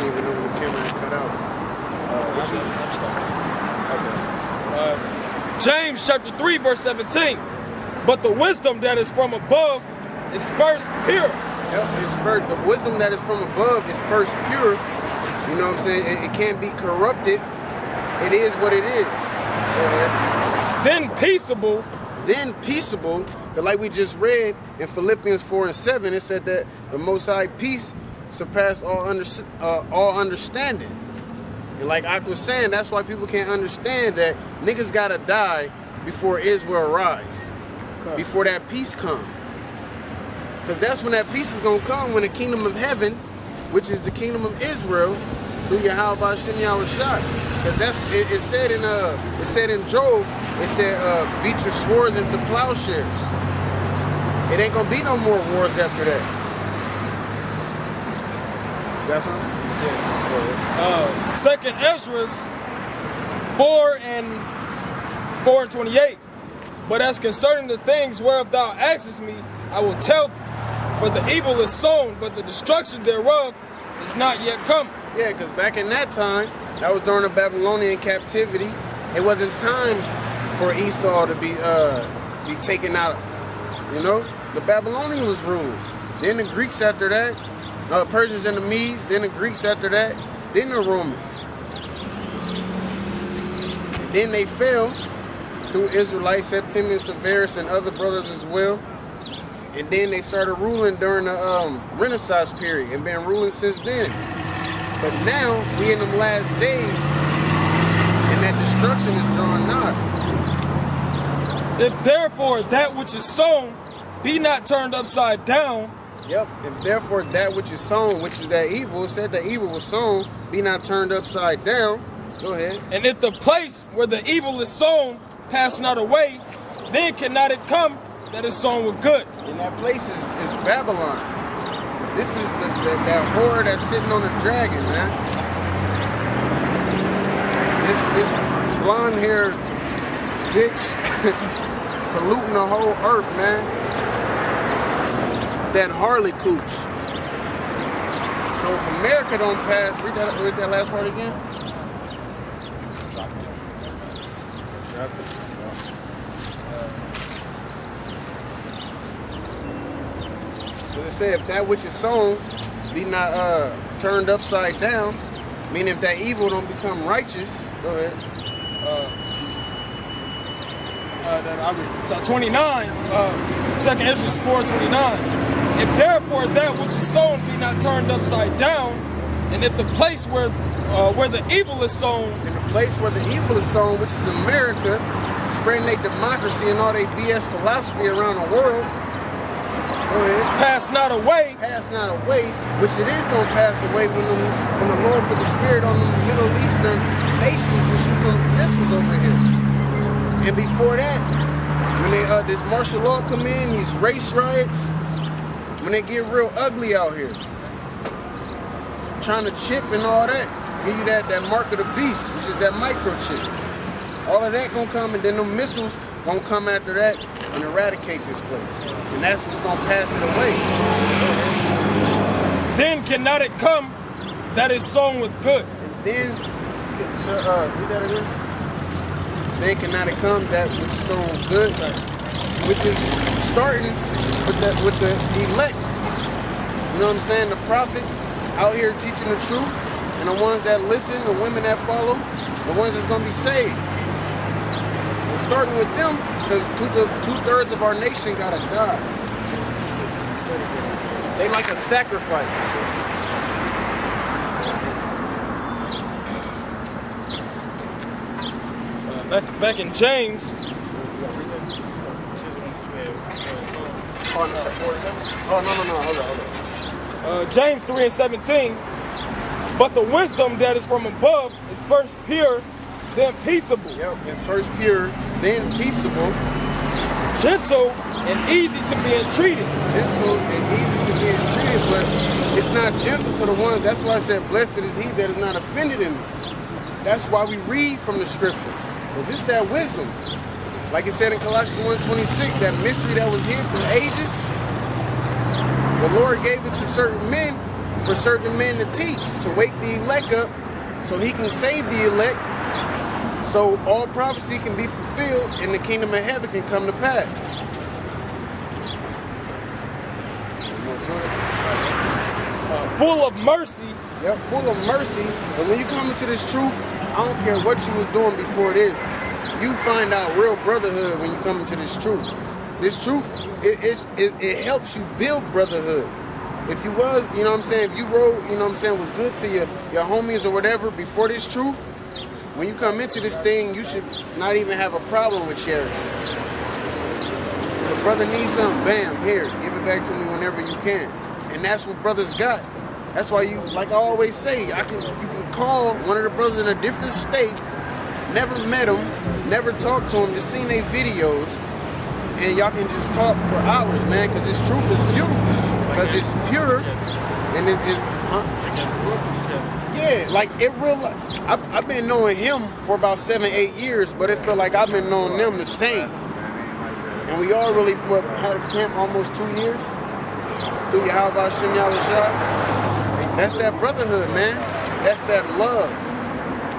didn't even know when the camera had cut out. James chapter 3 verse 17. But the wisdom that is from above is first pure. Yep, it's first, the wisdom that is from above is first pure. You know what I'm saying? It can't be corrupted. It is what it is. Then peaceable. Then peaceable. Like we just read in Philippians 4 and 7, it said that the Most High peace surpassed all understanding. And like I was saying, that's why people can't understand that niggas gotta die before Israel rise. Before that peace comes. Because that's when that peace is going to come, when the kingdom of heaven, which is the kingdom of Israel, through Yahweh Hashem Yahushua. Because that's it said in Job, it said beat your swords into plowshares. It ain't gonna be no more wars after that. Got something? Yeah. Second Ezra 4 and 28. But as concerning the things whereof thou askest me, I will tell thee. For the evil is sown, but the destruction thereof is not yet come. Yeah, because back in that time, that was during the Babylonian captivity. It wasn't time for Esau to be taken out. You know, the Babylonians was ruling. Then the Greeks after that, Persians and the Medes. Then the Greeks after that. Then the Romans. And then they fell through Israelites, Septimius Severus, and other brothers as well. And then they started ruling during the Renaissance period and been ruling since then. But now we in them last days, and that destruction is drawing nigh. If therefore that which is sown be not turned upside down. Yep. If therefore that which is sown, which is that evil, it said that evil was sown, be not turned upside down. Go ahead. And if the place where the evil is sown pass not away, then cannot it come that is sown with good. And that place is Babylon. This is that whore that's sitting on the dragon, man. This blonde-haired bitch polluting the whole earth, man. That Harley cooch. So if America don't pass, read that last part again. As I say, if that which is sown be not turned upside down, meaning if that evil don't become righteous, go ahead. 29, 2nd Ezra 4:29. If therefore that which is sown be not turned upside down, and if the place where the evil is sown, in the place where the evil is sown, which is America, spreading their democracy and all their BS philosophy around the world. Go ahead. Pass not away. Pass not away, which it is going to pass away when the Lord put the Spirit on the Middle Eastern nations to shoot those missiles over here. And before that, when they this martial law come in, these race riots, when they get real ugly out here, trying to chip and all that, give you that mark of the beast, which is that microchip. All of that gonna come, and then the missiles gonna come after that and eradicate this place. And that's what's gonna pass it away. Then cannot it come that is sown with good. And then, read that again. Then cannot it come that which is sown with good, which is starting with the elect. You know what I'm saying? The prophets out here teaching the truth, and the ones that listen, the women that follow, the ones that's gonna be saved. We're starting with them because two-thirds of our nation gotta die. They like a sacrifice. Back in James. Oh, no, hold on. James 3 and 17. But the wisdom that is from above is first pure, then peaceable. Yep, and first pure, then peaceable. Gentle and easy to be entreated. Gentle and easy to be entreated, but it's not gentle to the ones. That's why I said, blessed is he that is not offended in me. That's why we read from the scripture. Because it's that wisdom. Like it said in Colossians 1:26, that mystery that was hid from ages, the Lord gave it to certain men for certain men to teach, to wake the elect up so he can save the elect, so all prophecy can be fulfilled and the kingdom of heaven can come to pass. Full of mercy. Yep, full of mercy. But when you come into this truth, I don't care what you was doing before this. You find out real brotherhood when you come into this truth. This truth, it helps you build brotherhood. If you was, you know what I'm saying, if you rode, you know what I'm saying, was good to your homies or whatever before this truth, when you come into this thing, you should not even have a problem with charity. If a brother needs something, bam, here, give it back to me whenever you can. And that's what brothers got. That's why you, like I always say, you can call one of the brothers in a different state, never met him, never talked to him, just seen their videos, and y'all can just talk for hours, man, because this truth is beautiful, because it's pure, and it is, yeah, like it real. I've been knowing him for about 7-8 years, but it felt like I've been knowing them the same. And we all really had a camp almost 2 years. Through your how about Shem Yahweh. That's that brotherhood, man. That's that love.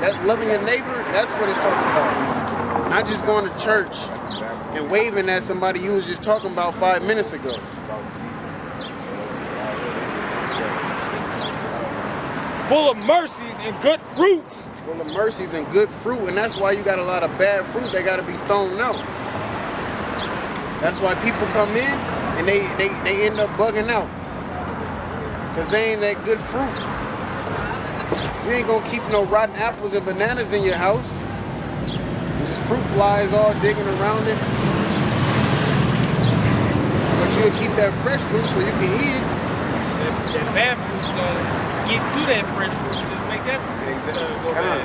That loving your neighbor, that's what it's talking about. Not just going to church and waving at somebody you was just talking about 5 minutes ago. Full of mercies and good fruits. Full of mercies and good fruit, and that's why you got a lot of bad fruit that got to be thrown out. That's why people come in and they end up bugging out. Because they ain't that good fruit. You ain't gonna keep no rotten apples and bananas in your house. There's fruit flies all digging around it. But you'll keep that fresh fruit so you can eat it. That bad fruit's gonna get to that fresh fruit and just make that go bad.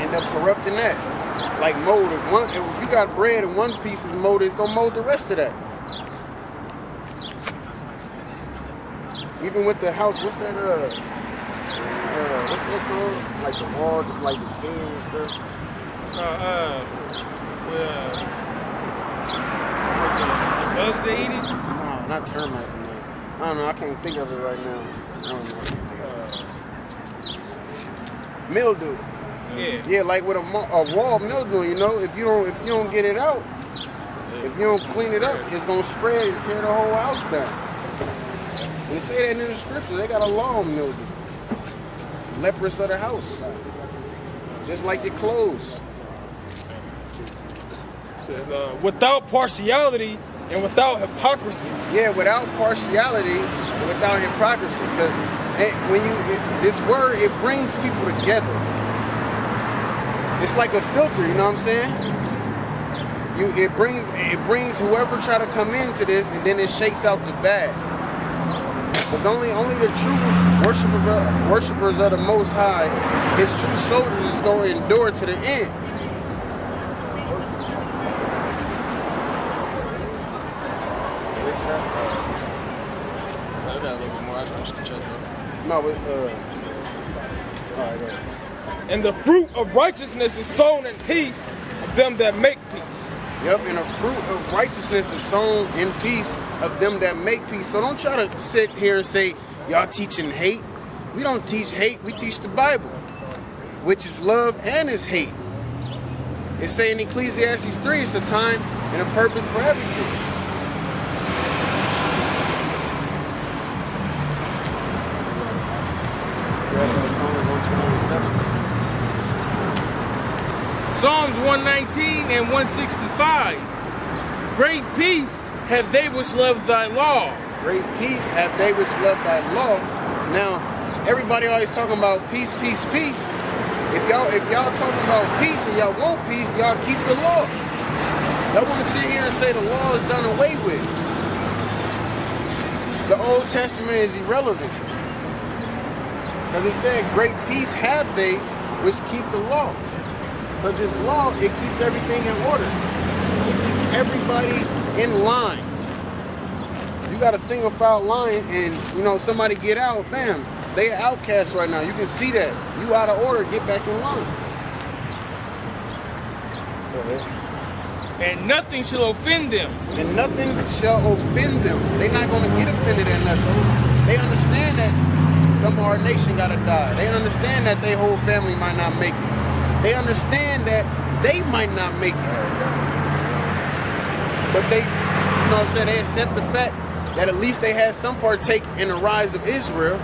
End up corrupting that. Like mold. If you got bread and one piece is molded, it's gonna mold the rest of that. Even with the house, what's that, what's that called? Like the wall, just like the can and stuff? The bugs they eat it? No, not termites, man. I don't know, I can't think of it right now. I don't know, I can't think of it. Mildew. Yeah. Yeah, like with a wall mildew, you know, if you don't get it out, if you don't clean it up, it's gonna spread and tear the whole house down. They say that in the scripture. They got a law on mildew. Leprous of the house. Just like your clothes. It says, without partiality and without hypocrisy. Yeah, without partiality and without hypocrisy. Because this word, it brings people together. It's like a filter, you know what I'm saying? It brings whoever try to come into this, and then it shakes out the bad. Because only the true worshipers of the Most High, his true soldiers, is going to endure to the end. I got a little bit more. I finished the check though. No, all right. And the fruit of righteousness is sown in peace of them that make peace. Yep, and the fruit of righteousness is sown in peace of them that make peace. So don't try to sit here and say, y'all teaching hate. We don't teach hate, we teach the Bible, which is love and is hate. It's saying in Ecclesiastes 3, it's a time and a purpose for everything. Psalms 119 and 165. Great peace have they which love thy law. Great peace have they which love thy law. Now, everybody always talking about peace, peace, peace. If y'all talking about peace and y'all want peace, y'all keep the law. Y'all want to sit here and say the law is done away with. The Old Testament is irrelevant. Because it said, great peace have they which keep the law. Because this law, it keeps everything in order. It keeps everybody in line. You got a single file line and, you know, somebody get out, bam, they are outcasts right now. You can see that. You out of order, get back in line. Go ahead. And nothing shall offend them. And nothing shall offend them. They're not going to get offended at nothing. They understand that some of our nation gotta die. They understand that their whole family might not make it. They understand that they might not make it. But they, you know what I'm saying, they accept the fact that at least they had some partake in the rise of Israel.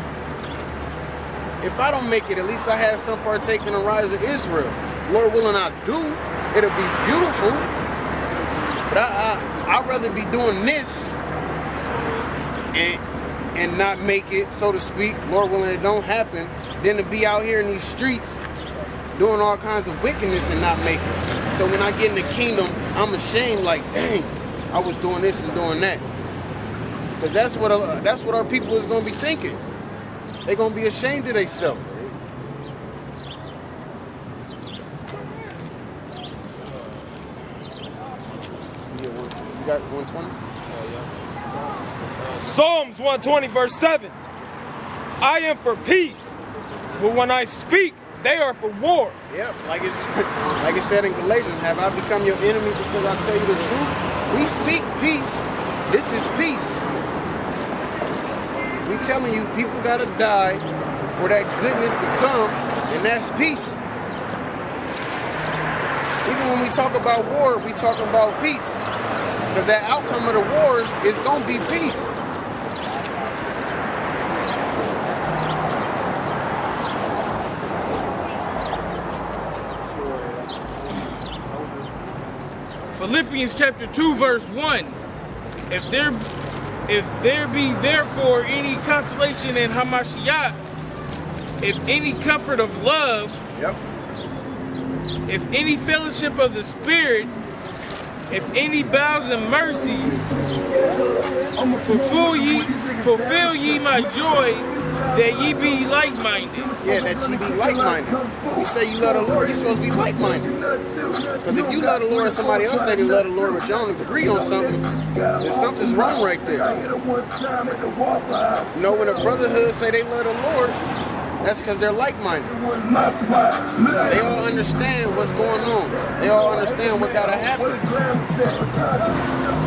If I don't make it, at least I had some partake in the rise of Israel. Lord willing, I do. It'll be beautiful. But I'd rather be doing this and not make it, so to speak. Lord willing, it don't happen, than to be out here in these streets doing all kinds of wickedness and not make it. So when I get in the kingdom, I'm ashamed, like, dang, I was doing this and doing that. Because that's what our people is going to be thinking. They're going to be ashamed of themselves. You got 120? Psalms 120 verse 7. I am for peace, but when I speak, they are for war. Yep, like it said in Galatians, have I become your enemy because I tell you the truth? We speak peace. This is peace. We telling you people gotta die for that goodness to come, and that's peace. Even when we talk about war, we talking about peace. Because that outcome of the wars is gonna be peace. Philippians chapter 2 verse 1. If there be therefore any consolation in Hamashiach, if any comfort of love, Yep. if any fellowship of the Spirit, if any bowels of mercy, fulfill ye my joy, that ye be like-minded. Yeah, that you be like-minded. You say you love the Lord, you're supposed to be like-minded. Because if you love the Lord and somebody else say they love the Lord, but you don't agree on something, then something's wrong right there. You know, when a brotherhood say they love the Lord, that's because they're like-minded. They all understand what's going on. They all understand what gotta happen.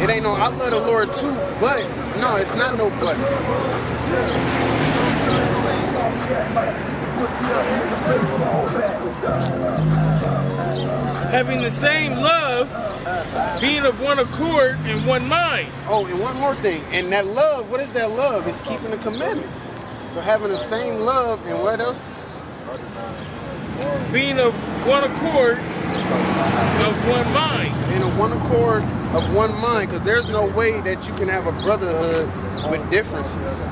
It ain't no, I love the Lord too, but no, it's not no buts. Having the same love, being of one accord and one mind. Oh, and one more thing. And that love, what is that love? It's keeping the commandments. So having the same love and what else? Being of one accord of one mind. In a one accord of one mind. Because there's no way that you can have a brotherhood with differences.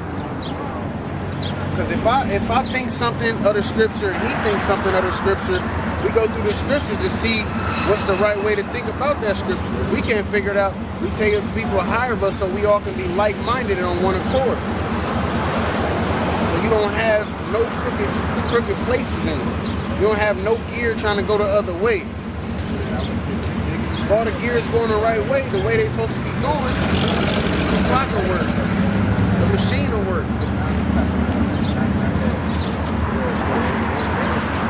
Because if I think something other scripture and he thinks something other scripture, we go through the scripture to see what's the right way to think about that scripture. If we can't figure it out, we take it to people higher of us so we all can be like-minded and on one accord. So you don't have no crooked places in it. You don't have no gear trying to go the other way. If all the gears going the right way, the way they're supposed to be going, the clock will work. The machine will work.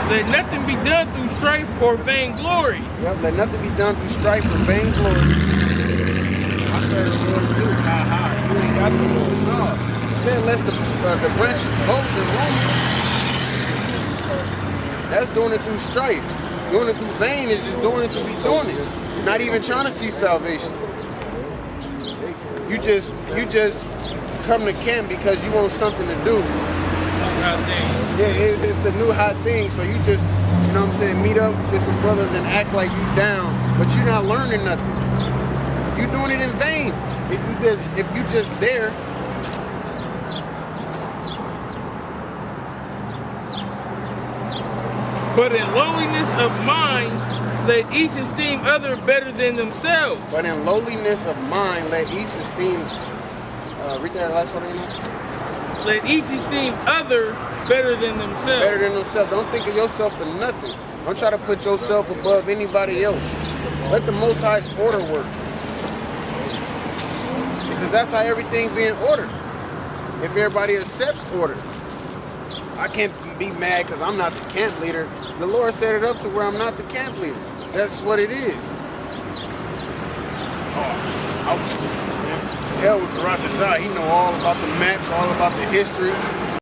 Let nothing be done through strife or vainglory. Yep, let nothing be done through strife or vainglory. I said the Lord too. Ha ha. You ain't got the Lord. No. He said unless the branches boast and rumors. That's doing it through strife. Doing it through vain is just doing it to be doing it. Not even trying to see salvation. You just come to camp because you want something to do. Yeah, it's the new hot thing. So you just, you know what I'm saying, meet up with some brothers and act like you down, but you're not learning nothing. You're doing it in vain. If you just there. But in lowliness of mind, let each esteem other better than themselves. But in lowliness of mind, let each esteem. Read that last part again. Let each esteem other better than themselves. Better than themselves. Don't think of yourself for nothing. Don't try to put yourself above anybody else. Let the Most High's order work. Because that's how everything being ordered. If everybody accepts order. I can't be mad because I'm not the camp leader. The Lord set it up to where I'm not the camp leader. That's what it is. Hell with Karatazai, he know all about the maps, all about the history.